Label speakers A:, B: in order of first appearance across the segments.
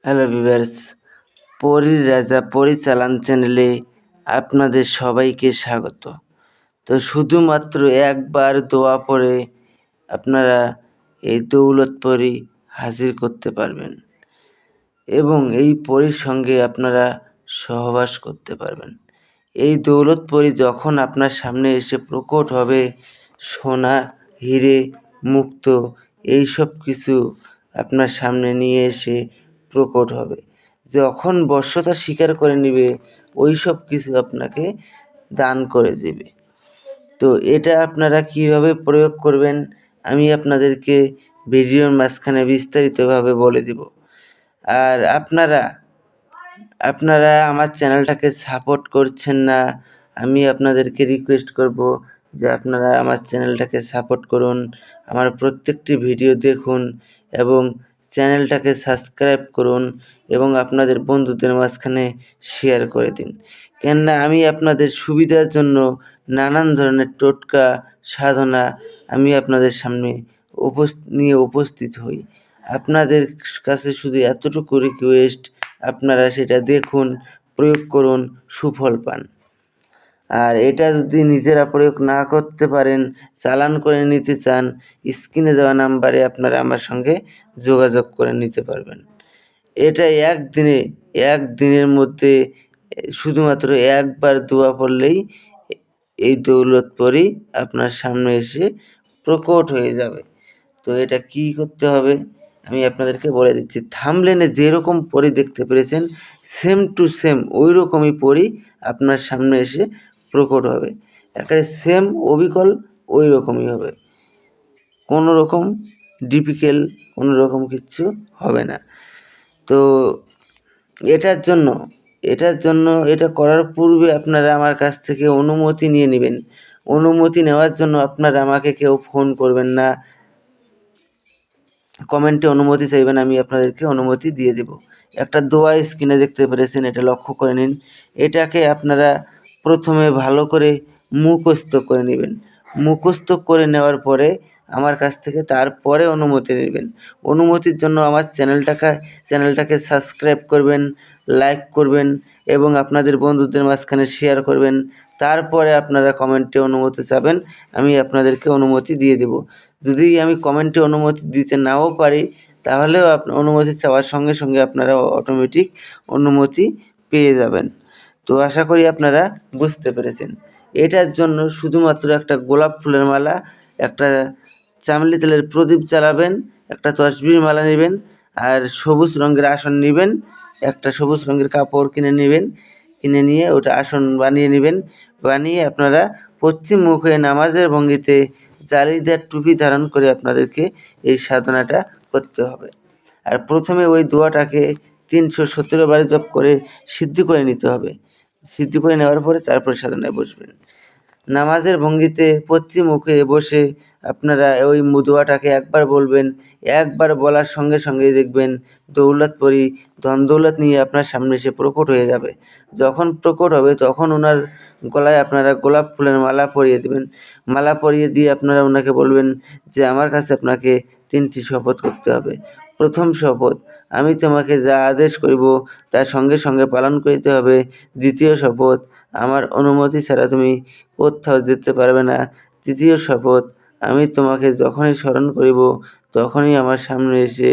A: Hello viewers, পরীর রাজা পরিচালন চ্যানেলে আপনাদের সবাইকে স্বাগত। তো শুধুমাত্র একবার দোয়া পড়ে আপনারা এই দৌলতপরি হাজির করতে পারবেন এবং এই পরীর সঙ্গে আপনারা সহবাস করতে পারবেন। এই দৌলতপরি যখন আপনার সামনে এসে প্রকট হবে, সোনা, হিরে, মুক্ত এইসব কিছু আপনার সামনে নিয়ে এসে প্রকট হবে। যখন বশ্যতা স্বীকার করে নেবে, ওই সব কিছু আপনাকে দান করে দেবে। তো এটা আপনারা কীভাবে প্রয়োগ করবেন আমি আপনাদেরকে ভিডিওর মাঝখানে বিস্তারিতভাবে বলে দেব। আর আপনারা আমার চ্যানেলটাকে সাপোর্ট করছেন না, আমি আপনাদেরকে রিকোয়েস্ট করব যে আপনারা আমার চ্যানেলটাকে সাপোর্ট করুন, আমার প্রত্যেকটি ভিডিও দেখুন এবং চ্যানেলটাকে সাবস্ক্রাইব করুন এবং আপনাদের বন্ধুদের মাঝখানে শেয়ার করে দিন। কেননা আমি আপনাদের সুবিধার জন্য নানান ধরনের টোটকা সাধনা আমি আপনাদের সামনে নিয়ে উপস্থিত হই। আপনাদের কাছে শুধু এতটুকু রিকোয়েস্ট, আপনারা সেটা দেখুন, প্রয়োগ করুন, সুফল পান। আর এটা যদি নিজেরা প্রয়োগ না করতে পারেন, চালান করে নিতে চান, স্ক্রিনে দেওয়া নাম্বারে আপনারা আমার সঙ্গে যোগাযোগ করে নিতে পারবেন। এটা একদিনের মধ্যে শুধুমাত্র একবার দোয়া পড়লেই এই দৌলতপরি আপনার সামনে এসে প্রকট হয়ে যাবে। তো এটা কী করতে হবে আমি আপনাদেরকে বলে দিচ্ছি। থাম্বনেলে যেরকম পরি দেখতে পেরেছেন, সেম টু সেম ওই রকমই পরি আপনার সামনে এসে প্রকট হবে। একেবারে সেম অবিকল ওই রকমই হবে, কোনো রকম ডিফিকাল্ট কোনো রকম কিচ্ছু হবে না। তো এটার জন্য এটা করার পূর্বে আপনারা আমার কাছ থেকে অনুমতি নিয়ে নেবেন। অনুমতি নেওয়ার জন্য আপনারা আমাকে কেউ ফোন করবেন না, কমেন্টে অনুমতি চাইবেন, আমি আপনাদেরকে অনুমতি দিয়ে দেব। একটা দোয়া স্ক্রিনে দেখতে পেরেছেন, এটা লক্ষ্য করে নিন। এটাকে আপনারা প্রথমে ভালো করে মুখস্থ করে নেবেন। মুখস্থ করে নেওয়ার পরে আমার কাছ থেকে তারপরে অনুমতি নেবেন। অনুমতির জন্য আমার চ্যানেলটাকে সাবস্ক্রাইব করবেন, লাইক করবেন এবং আপনাদের বন্ধুদের মাঝখানে শেয়ার করবেন। তারপরে আপনারা কমেন্টে অনুমতি চাবেন, আমি আপনাদেরকে অনুমতি দিয়ে দেব। যদি আমি কমেন্টে অনুমতি দিতে নাও পারি, তাহলেও অনুমতি চাওয়ার সঙ্গে সঙ্গে আপনারা অটোমেটিক অনুমতি পেয়ে যাবেন। তো আশা করি আপনারা বুঝতে পেরেছেন। এটার জন্য শুধুমাত্র একটা গোলাপ ফুলের মালা, একটা চামেলি তেলের প্রদীপ জ্বালাবেন, একটা তসবির মালা নেবেন, আর সবুজ রঙের আসন নেবেন, একটা সবুজ রঙের কাপড় কিনে নেবেন, কিনে নিয়ে ওটা আসন বানিয়ে নেবেন। বানিয়ে আপনারা পশ্চিম মুখে নামাজের ভঙ্গিতে জালিদার টুপি ধারণ করে আপনাদেরকে এই সাধনাটা করতে হবে। আর প্রথমে ওই দোয়াটাকে 317 বার জপ করে সিদ্ধ করে নিতে হবে। সিদ্ধ করে নেওয়ার পরে তারপরে সাধনায় বসবেন। নামাজের ভঙ্গিতে পশ্চিম মুখে বসে আপনারা ওই দোয়াটাকে একবার বলবেন। একবার বলার সঙ্গে সঙ্গেই দেখবেন দৌলতপরি ধন দৌলত নিয়ে আপনার সামনে এসে প্রকট হয়ে যাবে। যখন প্রকট হবে তখন ওনার গলায় আপনারা গোলাপ ফুলের মালা পরিয়ে দেবেন। মালা পরিয়ে দিয়ে আপনারা ওনাকে বলবেন যে আমার কাছে আপনাকে 3টি শপথ করতে হবে। প্রথম শপথ, আমি তোমাকে যা আদেশ করিব তা সঙ্গে সঙ্গে পালন করিতে হবে। দ্বিতীয় শপথ, আমার অনুমতি ছাড়া তুমি কোথাও যেতে পারবে না। তৃতীয় শপথ, আমি তোমাকে যখনই স্মরণ করিব তখনই আমার সামনে এসে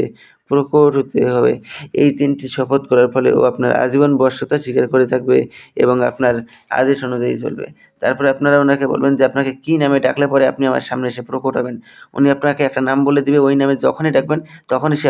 A: প্রকট হতে হবে। এই 3টি শপথ করার ফলে ও আপনার আজীবন বশ্যতা স্বীকার করে থাকবে এবং আপনার আদেশ অনুযায়ী চলবে। তারপরে আপনারা ওনাকে বলবেন যে আপনাকে কী নামে ডাকলে পরে আপনি আমার সামনে এসে প্রকট হবেন। উনি আপনাকে একটা নাম বলে দিবে, ওই নামে যখনই ডাকবেন তখনই সে